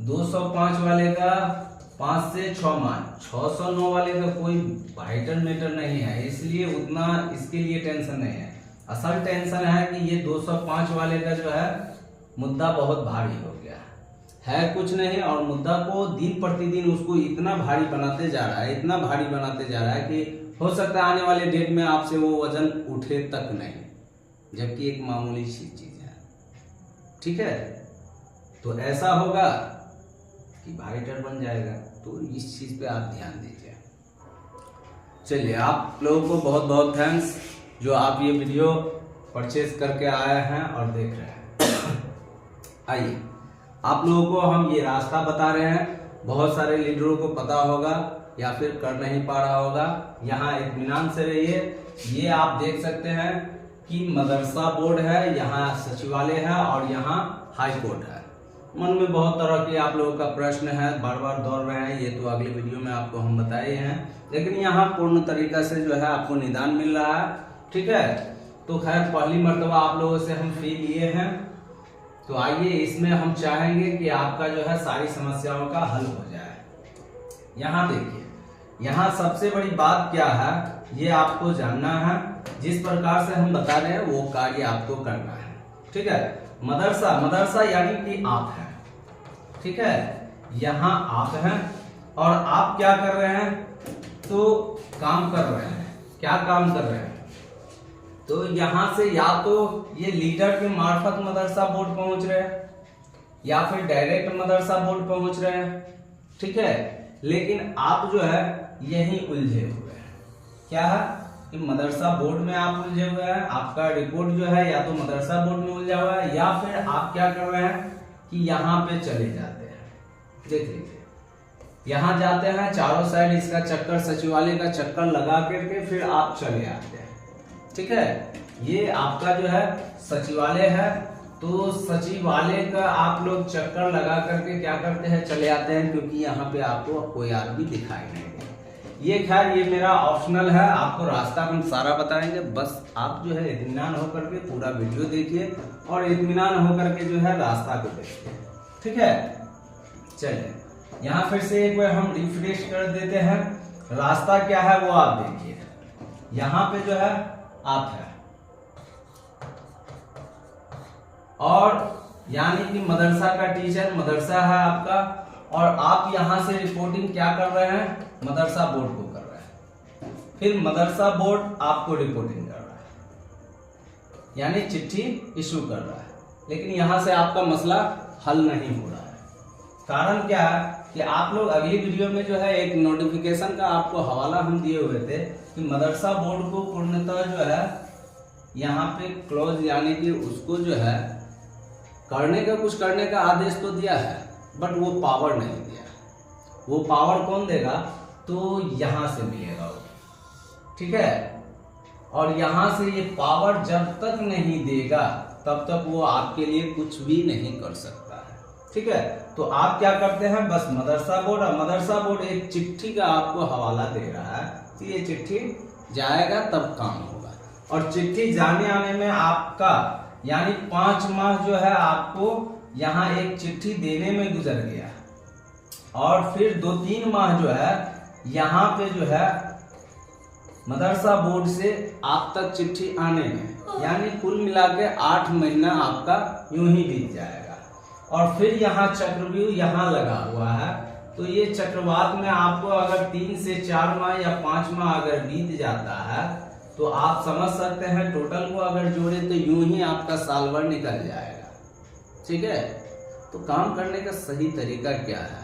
205 वाले का 5 से 6 माह, 609 वाले का कोई वाइटर मैटर नहीं है, इसलिए उतना इसके लिए टेंशन नहीं है। असल टेंशन है कि ये 205 वाले का जो है मुद्दा बहुत भारी हो गया है कुछ नहीं, और मुद्दा को दिन प्रतिदिन उसको इतना भारी बनाते जा रहा है, इतना भारी बनाते जा रहा है कि हो सकता है आने वाले डेट में आपसे वो वजन उठे तक नहीं, जबकि एक मामूली सी चीज है। ठीक है, तो ऐसा होगा कि वाइटर बन जाएगा, तो इस चीज पे आप ध्यान दीजिए। चलिए, आप लोगों को बहुत बहुत थैंक्स जो आप ये वीडियो परचेज करके आए हैं और देख रहे हैं। आइए, आप लोगों को हम ये रास्ता बता रहे हैं, बहुत सारे लीडरों को पता होगा या फिर कर नहीं पा रहा होगा। यहाँ इत्मीनान से रहिए। ये आप देख सकते हैं कि मदरसा बोर्ड है, यहाँ सचिवालय है और यहाँ हाई कोर्ट है। मन में बहुत तरह के आप लोगों का प्रश्न है, बार बार दौड़ रहे हैं, ये तो अगले वीडियो में आपको हम बताए हैं, लेकिन यहाँ पूर्ण तरीका से जो है आपको निदान मिल रहा है। ठीक है, तो खैर पहली मर्तबा आप लोगों से हम फी लिए हैं, तो आइए इसमें हम चाहेंगे कि आपका जो है सारी समस्याओं का हल हो जाए। यहाँ देखिए, यहाँ सबसे बड़ी बात क्या है ये आपको जानना है। जिस प्रकार से हम बता रहे हैं वो कार्य आपको करना है। ठीक है, मदरसा यानी कि आप हैं। ठीक है, यहाँ आप हैं और आप क्या कर रहे हैं, तो काम कर रहे हैं। क्या काम कर रहे हैं, तो यहाँ से या तो ये लीडर के मार्फत मदरसा बोर्ड पहुंच रहे हैं या फिर डायरेक्ट मदरसा बोर्ड पहुंच रहे हैं। ठीक है, लेकिन आप जो है यही उलझे हुए हैं। क्या है कि मदरसा बोर्ड में आप उलझे हुए हैं, आपका रिपोर्ट जो है या तो मदरसा बोर्ड में उलझा हुआ है, या फिर आप क्या कर रहे हैं कि यहाँ पे चले जाते हैं। देख लीजिए, यहाँ जाते हैं, चारों साइड इसका चक्कर, सचिवालय का चक्कर लगा करके फिर आप चले आते हैं। ठीक है, ये आपका जो है सचिवालय है, तो सचिवालय का आप लोग चक्कर लगा करके क्या करते हैं, चले आते हैं, क्योंकि यहाँ पे आपको कोई आदमी दिखाई नहीं देगा। ये खैर ये मेरा ऑप्शनल है, आपको रास्ता हम सारा बताएंगे, बस आप जो है इत्मीनान होकर के पूरा वीडियो देखिए और इत्मीनान होकर के जो है रास्ता को देखिए। ठीक है, चलिए यहाँ फिर से एक बार हम रिफ्रेश कर देते हैं। रास्ता क्या है वो आप देखिए। यहाँ पे जो है आप है, और यानी कि मदरसा का टीचर, मदरसा है आपका, और आप यहां से रिपोर्टिंग क्या कर रहे हैं, मदरसा बोर्ड को कर रहे हैं, फिर मदरसा बोर्ड आपको रिपोर्टिंग कर रहा है, यानी चिट्ठी इशू कर रहा है। लेकिन यहां से आपका मसला हल नहीं हो रहा है। कारण क्या है कि आप लोग अगली वीडियो में जो है एक नोटिफिकेशन का आपको हवाला हम दिए हुए थे कि मदरसा बोर्ड को पूर्णतः जो है यहाँ पे क्लोज, यानी कि उसको जो है कुछ करने का आदेश तो दिया है, बट वो पावर नहीं दिया। वो पावर कौन देगा, तो यहाँ से मिलेगा वो। ठीक है, और यहाँ से ये पावर जब तक नहीं देगा तब तक वो आपके लिए कुछ भी नहीं कर सकता है। ठीक है, तो आप क्या करते हैं, बस मदरसा बोर्ड, और मदरसा बोर्ड एक चिट्ठी का आपको हवाला दे रहा है कि ये चिट्ठी जाएगा तब काम होगा, और चिट्ठी जाने आने में आपका यानी 5 माह जो है आपको यहाँ एक चिट्ठी देने में गुजर गया, और फिर 2-3 माह जो है यहाँ पे जो है मदरसा बोर्ड से आप तक चिट्ठी आने में, यानी कुल मिला के 8 महीना आपका यूं ही बीत जाएगा। और फिर यहाँ चक्रव्यूह यहाँ लगा हुआ है, तो ये चक्रवात में आपको अगर 3 से 4 माह या 5 माह अगर बीत जाता है, तो आप समझ सकते हैं टोटल को अगर जोड़े तो यूं ही आपका साल भर निकल जाएगा। ठीक है, तो काम करने का सही तरीका क्या है,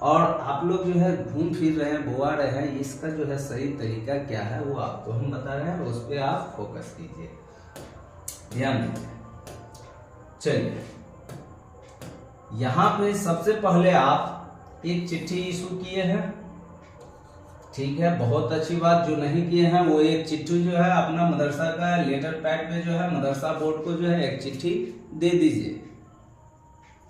और आप लोग जो है घूम फिर रहे हैं, बोआ रहे हैं, इसका जो है सही तरीका क्या है वो आपको हम बता रहे हैं, उस पर आप फोकस कीजिए, ध्यान दीजिए। चलिए, यहाँ पे सबसे पहले आप एक चिट्ठी इशू किए हैं। ठीक है, बहुत अच्छी बात। जो नहीं किए हैं वो एक चिट्ठी जो है अपना मदरसा का लेटर पैड पे जो है मदरसा बोर्ड को जो है एक चिट्ठी दे दीजिए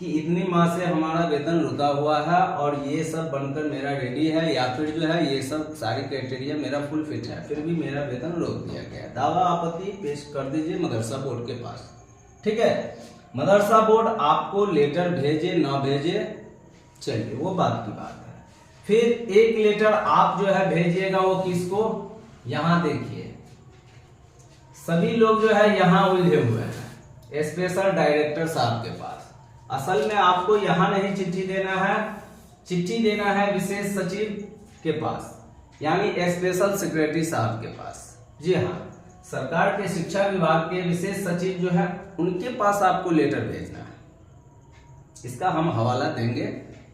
कि इतनी माह से हमारा वेतन रुका हुआ है और ये सब बनकर मेरा रेडी है, या फिर जो है ये सब सारी क्राइटेरिया मेरा फुल फिट है, फिर भी मेरा वेतन रोक दिया गया। दावा आपत्ति पेश कर दीजिए मदरसा बोर्ड के पास। ठीक है, मदरसा बोर्ड आपको लेटर भेजे ना भेजे चलिए वो बात की बात है। फिर एक लेटर आप जो है भेजिएगा वो किसको, यहां देखिए सभी लोग जो है यहां उलझे हुए हैं स्पेशल डायरेक्टर साहब के पास। असल में आपको यहां नहीं चिट्ठी देना है, चिट्ठी देना है विशेष सचिव के पास, यानी स्पेशल सेक्रेटरी साहब के पास। जी हाँ, सरकार के शिक्षा विभाग के विशेष सचिव जो है उनके पास आपको लेटर भेजना है। इसका हम हवाला देंगे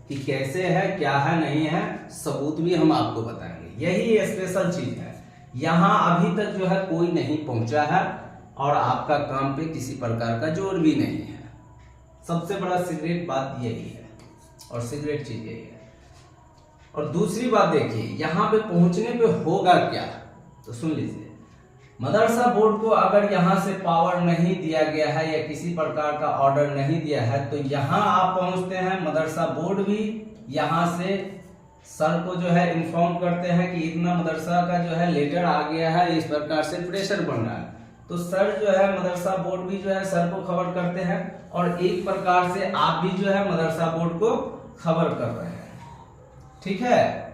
कि कैसे है, क्या है, नहीं है, सबूत भी हम आपको बताएंगे। यही स्पेशल चीज है, यहां अभी तक जो है कोई नहीं पहुंचा है और आपका काम पे किसी प्रकार का जोर भी नहीं है। सबसे बड़ा सीक्रेट बात यही है और सीक्रेट चीज यही है। और दूसरी बात देखिए, यहां पे पहुंचने पे होगा क्या, तो सुन लीजिए। मदरसा बोर्ड को अगर यहां से पावर नहीं दिया गया है या किसी प्रकार का ऑर्डर नहीं दिया है तो यहां आप पहुंचते हैं, मदरसा बोर्ड भी यहां से सर को जो है इन्फॉर्म करते हैं कि इतना मदरसा का जो है लेटर आ गया है, इस प्रकार से प्रेशर बन रहा है। तो सर जो है मदरसा बोर्ड भी जो है सर को खबर करते हैं और एक प्रकार से आप भी जो है मदरसा बोर्ड को खबर कर रहे हैं। ठीक है,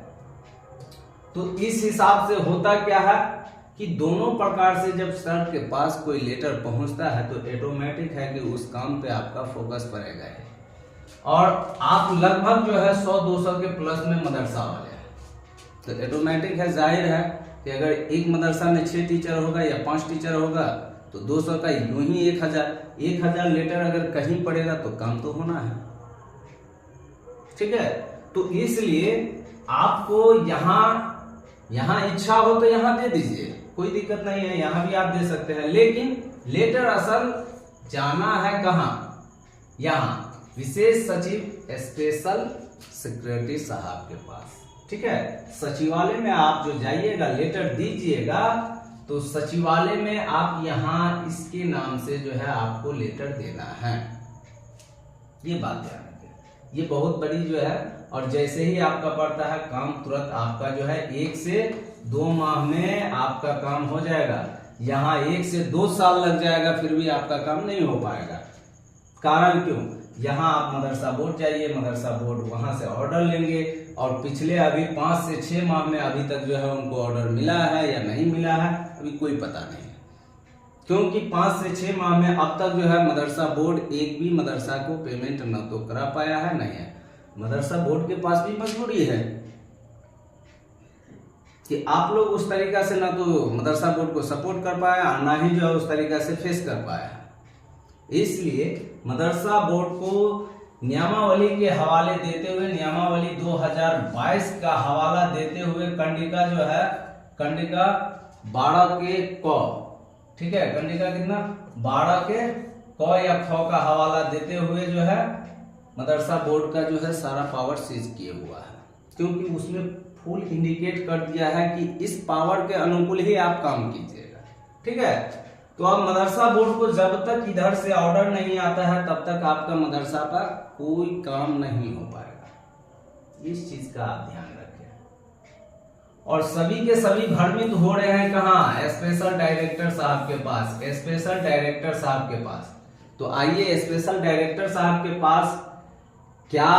तो इस हिसाब से होता क्या है कि दोनों प्रकार से जब सर के पास कोई लेटर पहुंचता है तो ऑटोमेटिक है कि उस काम पे आपका फोकस पड़ेगा है और आप लगभग जो है 100-200 के प्लस में मदरसा वाले हैं। तो ऑटोमेटिक है, जाहिर है कि अगर एक मदरसा में 6 टीचर होगा या 5 टीचर होगा तो 200 का यूं ही 1000 लेटर अगर कहीं पड़ेगा तो काम तो होना है। ठीक है, तो इसलिए आपको यहाँ इच्छा हो तो यहाँ दे दीजिए, कोई दिक्कत नहीं है, यहाँ भी आप दे सकते हैं। लेकिन लेटर असल जाना है कहाँ, यहाँ विशेष सचिव स्पेशल सेक्रेटरी साहब के पास। ठीक है, सचिवालय में आप जो जाइएगा लेटर दीजिएगा तो सचिवालय में आप यहाँ इसके नाम से जो है आपको लेटर देना है। ये बात ध्यान रखिए, ये बहुत बड़ी जो है। और जैसे ही आपका पड़ता है काम तुरंत आपका जो है 1 से 2 माह में आपका काम हो जाएगा। यहाँ 1 से 2 साल लग जाएगा फिर भी आपका काम नहीं हो पाएगा। कारण क्यों, यहाँ आप मदरसा बोर्ड जाइए, मदरसा बोर्ड वहां से ऑर्डर लेंगे और पिछले अभी 5 से 6 माह में अभी तक जो है उनको ऑर्डर मिला है या नहीं मिला है अभी कोई पता नहीं है, क्योंकि 5 से 6 माह में अब तक जो है मदरसा बोर्ड एक भी मदरसा को पेमेंट न तो करा पाया है नहीं है। मदरसा बोर्ड के पास भी मजबूरी है कि आप लोग उस तरीका से ना तो मदरसा बोर्ड को सपोर्ट कर पाया और ना ही जो है उस तरीका से फेस कर पाया। इसलिए मदरसा बोर्ड को नियमावली के हवाले देते हुए, नियमावली 2022 का हवाला देते हुए कंडिका जो है, कंडिका 12 के क, ठीक है, कंडिका कितना 12 के क या ख का हवाला देते हुए जो है मदरसा बोर्ड का जो है सारा पावर सीज किए हुआ है, क्योंकि उसमें फुल इंडिकेट कर दिया है कि इस पावर के अनुकूल ही आप काम कीजिएगा। ठीक है, तो अब मदरसा बोर्ड को जब तक इधर से ऑर्डर नहीं आता है तब तक आपका मदरसा पर कोई काम नहीं हो पाएगा। इस चीज का आप ध्यान रखें। और सभी के सभी भ्रमित हो रहे हैं कहाँ, स्पेशल डायरेक्टर साहब के पास, स्पेशल डायरेक्टर साहब के पास। तो आइए स्पेशल डायरेक्टर साहब के पास क्या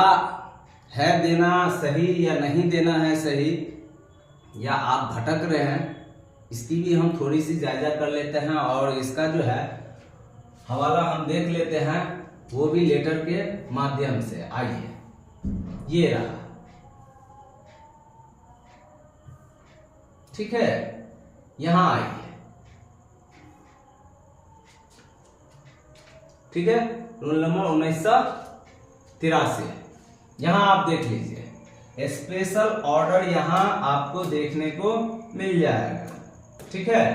है देना सही या नहीं देना है सही, या आप भटक रहे हैं, इसकी भी हम थोड़ी सी जायजा कर लेते हैं और इसका जो है हवाला हम देख लेते हैं, वो भी लेटर के माध्यम से। आइए, ये रहा, ठीक है, यहां आइए, ठीक है, रोल नंबर 1983, यहां आप देख लीजिए स्पेशल ऑर्डर यहां आपको देखने को मिल जाएगा। ठीक है,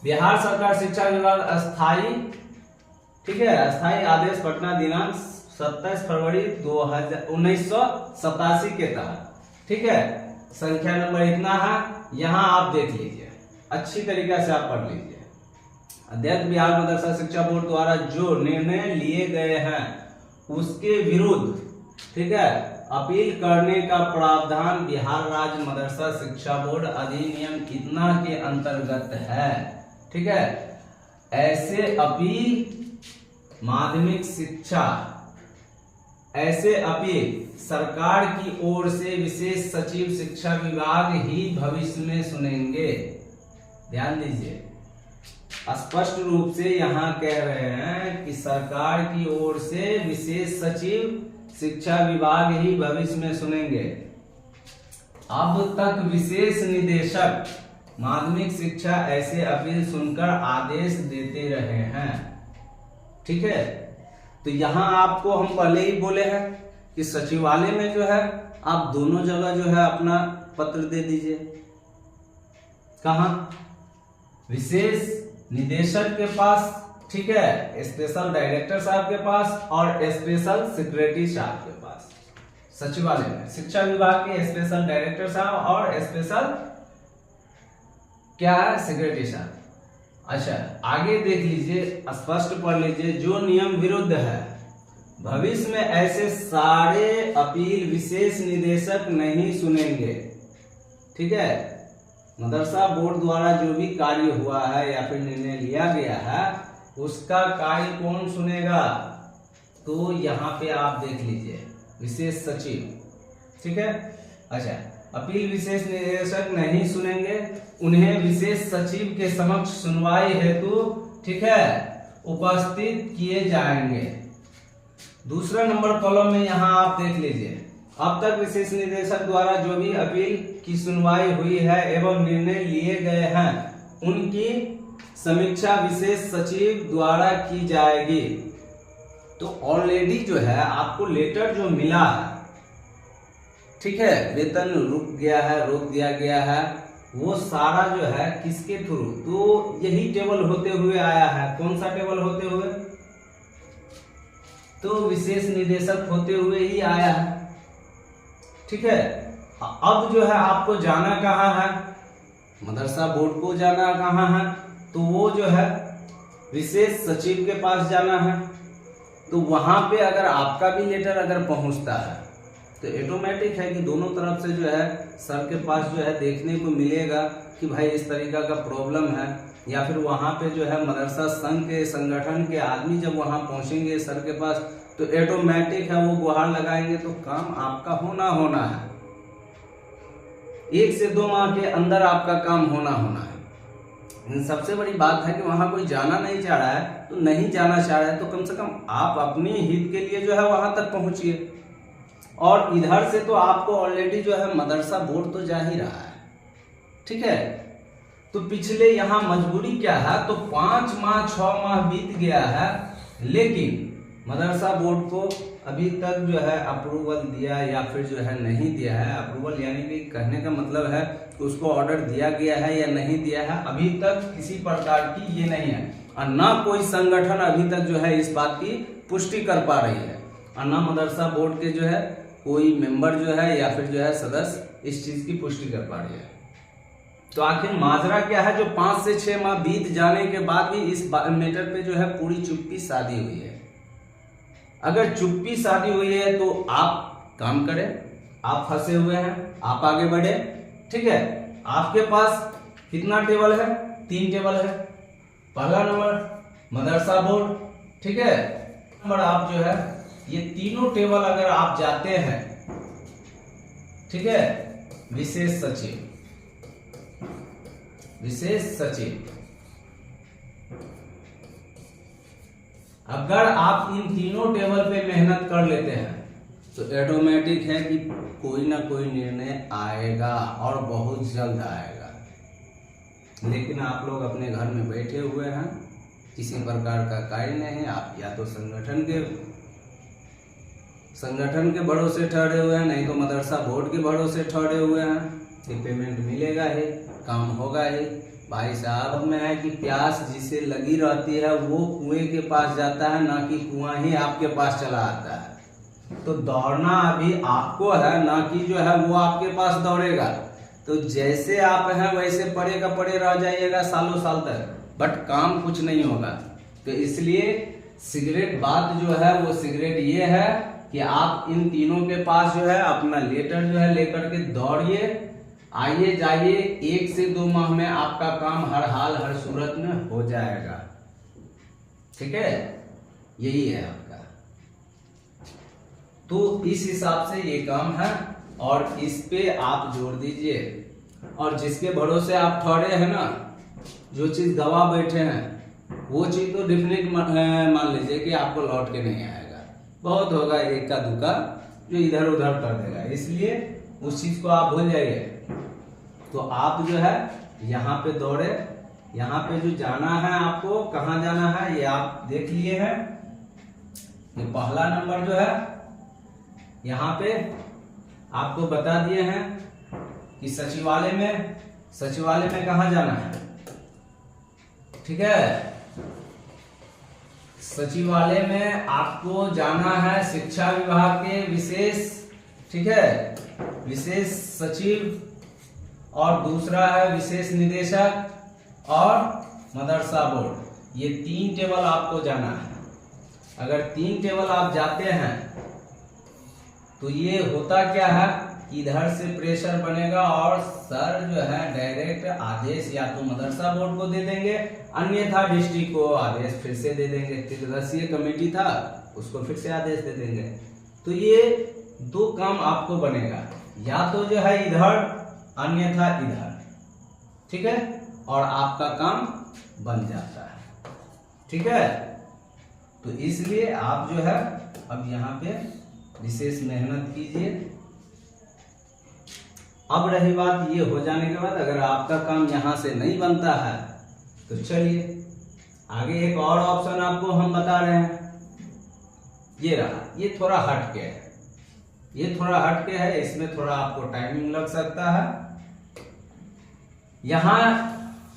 बिहार सरकार शिक्षा विभाग अस्थाई, ठीक है, अस्थाई आदेश पटना दिनांक 27 फरवरी 1987 के तहत, ठीक है, संख्या नंबर इतना है, यहां आप देख लीजिए, अच्छी तरीके से आप पढ़ लीजिए। अध्यक्ष बिहार मदरसा शिक्षा बोर्ड द्वारा जो निर्णय लिए गए हैं उसके विरुद्ध, ठीक है, अपील करने का प्रावधान बिहार राज्य मदरसा शिक्षा बोर्ड अधिनियम इतना के अंतर्गत है। ठीक है, ऐसे अपील माध्यमिक शिक्षा ऐसे अपील सरकार की ओर से विशेष सचिव शिक्षा विभाग ही भविष्य में सुनेंगे। ध्यान दीजिए, स्पष्ट रूप से यहाँ कह रहे हैं कि सरकार की ओर से विशेष सचिव शिक्षा विभाग ही भविष्य में सुनेंगे। अब तक विशेष निदेशक माध्यमिक शिक्षा ऐसे अपील सुनकर आदेश देते रहे हैं। ठीक है, तो यहाँ आपको हम पहले ही बोले हैं कि सचिवालय में जो है आप दोनों जगह जो है अपना पत्र दे दीजिए। कहाँ? विशेष निदेशक के पास, ठीक है, स्पेशल डायरेक्टर साहब के पास और स्पेशल सेक्रेटरी साहब के पास। सचिवालय में शिक्षा विभाग के स्पेशल डायरेक्टर साहब और स्पेशल क्या है, सेक्रेटरी साहब। अच्छा, आगे देख लीजिए, स्पष्ट पढ़ लीजिए, जो नियम विरुद्ध है भविष्य में ऐसे सारे अपील विशेष निदेशक नहीं सुनेंगे। ठीक है, मदरसा बोर्ड द्वारा जो भी कार्य हुआ है या फिर निर्णय लिया गया है उसका कार्य कौन सुनेगा? तो यहाँ पे आप देख लीजिए, विशेष सचिव। ठीक है, अच्छा, अपील विशेष निदेशक नहीं सुनेंगे, उन्हें विशेष सचिव के समक्ष सुनवाई हेतु, ठीक है, उपस्थित किए जाएंगे। दूसरा नंबर कॉलम में यहाँ आप देख लीजिए, अब तक विशेष निदेशक द्वारा जो भी अपील की सुनवाई हुई है एवं निर्णय लिए गए हैं उनकी समीक्षा विशेष सचिव द्वारा की जाएगी। तो ऑलरेडी जो है आपको लेटर जो मिला है, ठीक है, वेतन रुक गया है, रोक दिया गया है, वो सारा जो है किसके थ्रू? तो यही टेबल होते हुए आया है। कौन सा टेबल होते हुए? तो विशेष निदेशक होते हुए ही आया है। ठीक है, अब जो है आपको जाना कहाँ है? मदरसा बोर्ड को जाना कहाँ है? तो वो जो है विशेष सचिव के पास जाना है। तो वहां पे अगर आपका भी लेटर अगर पहुंचता है तो ऑटोमेटिक है कि दोनों तरफ से जो है सर के पास जो है देखने को मिलेगा कि भाई इस तरीका का प्रॉब्लम है, या फिर वहां पे जो है मदरसा संघ के संगठन के आदमी जब वहां पहुंचेंगे सर के पास तो ऑटोमेटिक है वो गुहार लगाएंगे, तो काम आपका होना है। 1 से 2 माह के अंदर आपका काम होना है। सबसे बड़ी बात है कि वहां कोई जाना नहीं चाह रहा है, तो नहीं जाना चाह रहा है तो कम से कम आप अपने हित के लिए जो है वहां तक पहुंचिए। और इधर से तो आपको ऑलरेडी जो है मदरसा बोर्ड तो जा ही रहा है। ठीक है, तो पिछले यहाँ मजबूरी क्या है? तो 5 माह 6 माह बीत गया है, लेकिन मदरसा बोर्ड को अभी तक जो है अप्रूवल दिया या फिर जो है नहीं दिया है। अप्रूवल यानी कि कहने का मतलब है कि उसको ऑर्डर दिया गया है या नहीं दिया है, अभी तक किसी प्रकार की ये नहीं है। और ना कोई संगठन अभी तक जो है इस बात की पुष्टि कर पा रही है, और ना मदरसा बोर्ड के जो है कोई मेंबर जो है या फिर जो है सदस्य इस चीज की पुष्टि कर पा रही है। तो आखिर माजरा क्या है जो 5 से 6 माह बीत जाने के बाद भी इस मैटर पे जो है पूरी चुप्पी साधी हुई है? अगर चुप्पी साधी हुई है तो आप काम करें, आप फंसे हुए हैं, आप आगे बढ़े। ठीक है, आपके पास कितना टेबल है? 3 टेबल है। पहला नंबर मदरसा बोर्ड, ठीक है, नंबर आप जो है ये तीनों टेबल अगर आप जाते हैं, ठीक है, विशेष सचिव अगर आप इन तीनों टेबल पे मेहनत कर लेते हैं तो ऑटोमेटिक है कि कोई ना कोई निर्णय आएगा और बहुत जल्द आएगा। लेकिन आप लोग अपने घर में बैठे हुए हैं, किसी प्रकार का कार्य नहीं है। आप या तो संगठन के भरोसे ठहरे हुए हैं, नहीं तो मदरसा बोर्ड के भरोसे ठहरे हुए हैं कि पेमेंट मिलेगा ही, काम होगा ही। भाई साहब में है कि प्यास जिसे लगी रहती है वो कुएं के पास जाता है, ना कि कुआं ही आपके पास चला आता है। तो दौड़ना अभी आपको है, ना कि जो है वो आपके पास दौड़ेगा। तो जैसे आप हैं वैसे पड़े का पड़े रह जाइएगा सालों साल तक, बट काम कुछ नहीं होगा। तो इसलिए सिगरेट बात जो है वो सिगरेट ये है कि आप इन तीनों के पास जो है अपना लेटर जो है लेकर के दौड़िए, आइए जाइए। 1 से 2 माह में आपका काम हर हाल हर सूरत में हो जाएगा। ठीक है, यही है आपका। तो इस हिसाब से ये काम है और इस पे आप जोड़ दीजिए। और जिसके भरोसे आप ठहरे हैं ना, जो चीज गवा बैठे हैं वो चीज तो डेफिनेट मान लीजिए कि आपको लौट के नहीं आएगा। बहुत होगा एक का दुका जो इधर उधर कर देगा, इसलिए उस चीज को आप भूल जाइए। तो आप जो है यहाँ पे दौड़े, यहाँ पे जो जाना है आपको, कहाँ जाना है ये आप देख लिए हैं। ये पहला नंबर जो है यहाँ पे आपको बता दिए हैं कि सचिवालय में कहाँ जाना है, ठीक है। सचिवालय में आपको जाना है शिक्षा विभाग के विशेष, ठीक है, विशेष सचिव, और दूसरा है विशेष निदेशक और मदरसा बोर्ड। ये 3 टेबल आपको जाना है। अगर 3 टेबल आप जाते हैं तो ये होता क्या है, इधर से प्रेशर बनेगा और सर जो है डायरेक्ट आदेश या तो मदरसा बोर्ड को दे देंगे, अन्यथा डिस्ट्रिक्ट को आदेश फिर से दे देंगे। त्रिसदस्यीय कमेटी था उसको फिर से आदेश दे देंगे। तो ये 2 काम आपको बनेगा, या तो जो है इधर अन्यथा इधर, ठीक है, और आपका काम बन जाता है, ठीक है। तो इसलिए आप जो है अब यहाँ पे विशेष मेहनत कीजिए। अब रही बात ये हो जाने के बाद अगर आपका काम यहाँ से नहीं बनता है तो चलिए आगे एक और ऑप्शन आपको हम बता रहे हैं। ये रहा, ये थोड़ा हट के है, ये थोड़ा हट के है, इसमें थोड़ा आपको टाइमिंग लग सकता है। यहाँ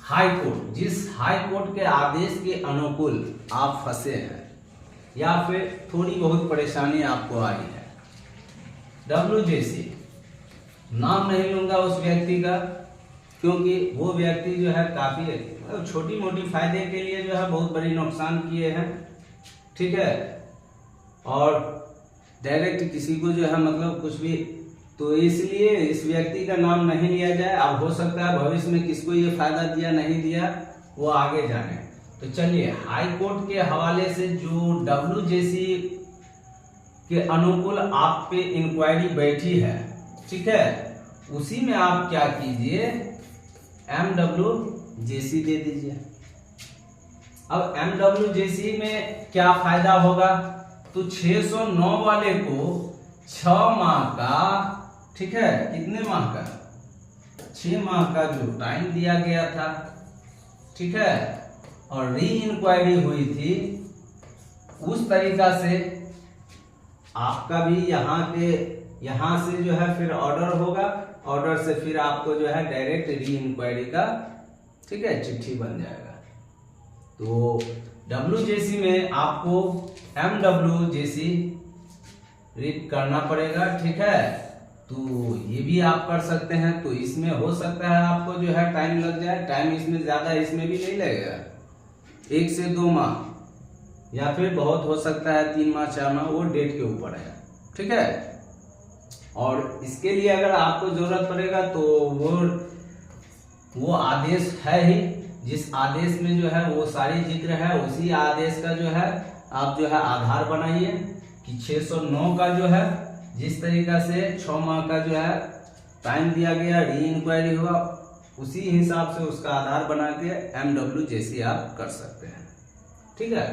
हाई कोर्ट, जिस हाई कोर्ट के आदेश के अनुकूल आप फंसे हैं या फिर थोड़ी बहुत परेशानी आपको आई है, WJC, नाम नहीं लूंगा उस व्यक्ति का क्योंकि वो व्यक्ति जो है काफी छोटी मोटी फायदे के लिए जो है बहुत बड़ी नुकसान किए हैं, ठीक है, और डायरेक्ट किसी को जो है मतलब कुछ भी, तो इसलिए इस व्यक्ति का नाम नहीं लिया जाए। अब हो सकता है भविष्य में किसको ये फायदा दिया नहीं दिया वो आगे जाने। तो चलिए हाई कोर्ट के हवाले से जो WJC के अनुकूल आप पे इंक्वायरी बैठी है, ठीक है, उसी में आप क्या कीजिए, MWJC दे दीजिए। अब MWJC में क्या फायदा होगा, तो 609 वाले को 6 माह का, ठीक है, कितने माह का, 6 माह का जो टाइम दिया गया था, ठीक है, और री इंक्वायरी हुई थी, उस तरीका से आपका भी यहाँ से जो है फिर ऑर्डर होगा, ऑर्डर से फिर आपको जो है डायरेक्ट री इंक्वायरी का, ठीक है, चिट्ठी बन जाएगा। तो WJC में आपको MWJC रीड करना पड़ेगा, ठीक है। तो ये भी आप कर सकते हैं। तो इसमें हो सकता है आपको जो है टाइम लग जाए, टाइम इसमें ज्यादा इसमें भी नहीं लगेगा, 1 से 2 माह या फिर बहुत हो सकता है 3 माह 4 माह, वो डेट के ऊपर है, ठीक है। और इसके लिए अगर आपको जरूरत पड़ेगा तो वो आदेश है ही, जिस आदेश में जो है वो सारी जिक्र है, उसी आदेश का जो है आप जो है आधार बनाइए कि 609 का जो है जिस तरीका से 6 माह का जो है टाइम दिया गया, री इंक्वायरी हुआ, उसी हिसाब से उसका आधार बना के MWJC आप कर सकते हैं, ठीक है।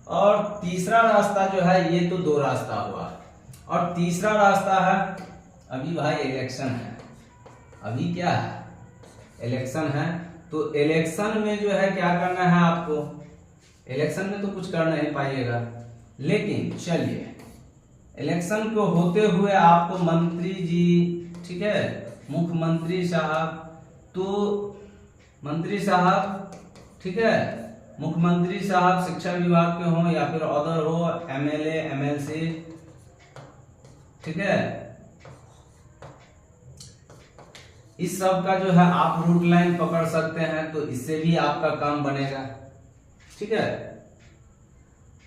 और तीसरा रास्ता जो है, ये तो 2 रास्ता हुआ, और तीसरा रास्ता है, अभी भाई इलेक्शन है, अभी क्या है, इलेक्शन है। तो इलेक्शन में जो है क्या करना है आपको, इलेक्शन में तो कुछ कर नहीं पाइएगा, लेकिन चलिए इलेक्शन को होते हुए आपको मंत्री जी, ठीक है, मुख्यमंत्री साहब, तो मंत्री साहब, ठीक है, मुख्यमंत्री साहब शिक्षा विभाग के हो या फिर अदर हो, MLA MLC, ठीक है, इस सब का जो है आप रूट लाइन पकड़ सकते हैं, तो इससे भी आपका काम बनेगा, ठीक है।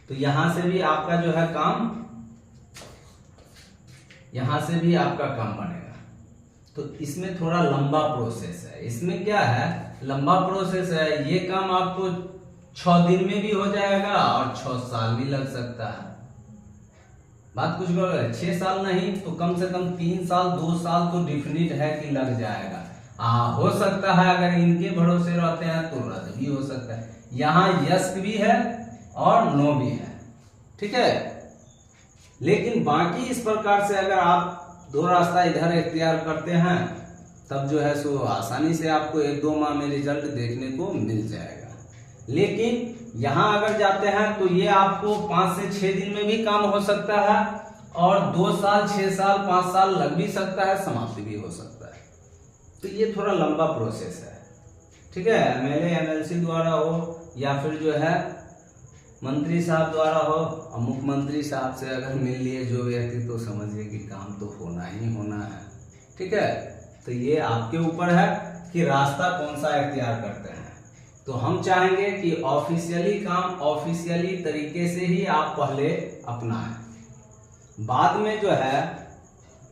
तो यहां से भी आपका जो है काम, यहां से भी आपका काम बनेगा। तो इसमें थोड़ा लंबा प्रोसेस है, इसमें क्या है, लंबा प्रोसेस है। ये काम आपको 6 दिन में भी हो जाएगा और 6 साल भी लग सकता है, बात कुछ गलत है। 6 साल नहीं तो कम से कम 3 साल 2 साल तो डिफिनिट है कि लग जाएगा। हो सकता है अगर इनके भरोसे रहते हैं तो रद्द भी हो सकता है। यहाँ यस भी है और नो भी है, ठीक है। लेकिन बाकी इस प्रकार से अगर आप 2 रास्ता इधर इख्तियार करते हैं तब जो है सो आसानी से आपको 1-2 माह में रिजल्ट देखने को मिल जाएगा। लेकिन यहाँ अगर जाते हैं तो ये आपको 5 से 6 दिन में भी काम हो सकता है और 2 साल 6 साल 5 साल लग भी सकता है, समाप्ति भी हो सकता है। तो ये थोड़ा लंबा प्रोसेस है, ठीक है। MLA MLC द्वारा हो या फिर जो है मंत्री साहब द्वारा हो और मुख्यमंत्री साहब से अगर मिल लिए जो व्यक्ति, तो समझिए कि काम तो होना ही होना है, ठीक है। तो ये आपके ऊपर है कि रास्ता कौन सा इख्तियार करते हैं। तो हम चाहेंगे कि ऑफिशियली काम ऑफिशियली तरीके से ही आप पहले अपनाएं, बाद में जो है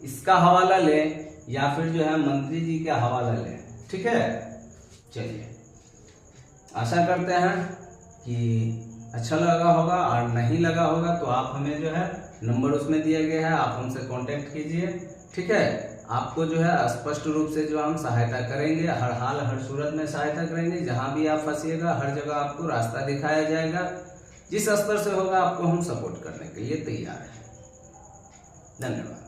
इसका हवाला लें या फिर जो है मंत्री जी का हवाला लें, ठीक है। चलिए, आशा करते हैं कि अच्छा लगा होगा, और नहीं लगा होगा तो आप हमें जो है नंबर उसमें दिया गया है, आप हमसे कांटेक्ट कीजिए, ठीक है। आपको जो है स्पष्ट रूप से जो हम सहायता करेंगे, हर हाल हर सूरत में सहायता करेंगे। जहां भी आप फंसिएगा हर जगह आपको रास्ता दिखाया जाएगा। जिस स्तर से होगा आपको हम सपोर्ट करने के लिए तैयार हैं। धन्यवाद।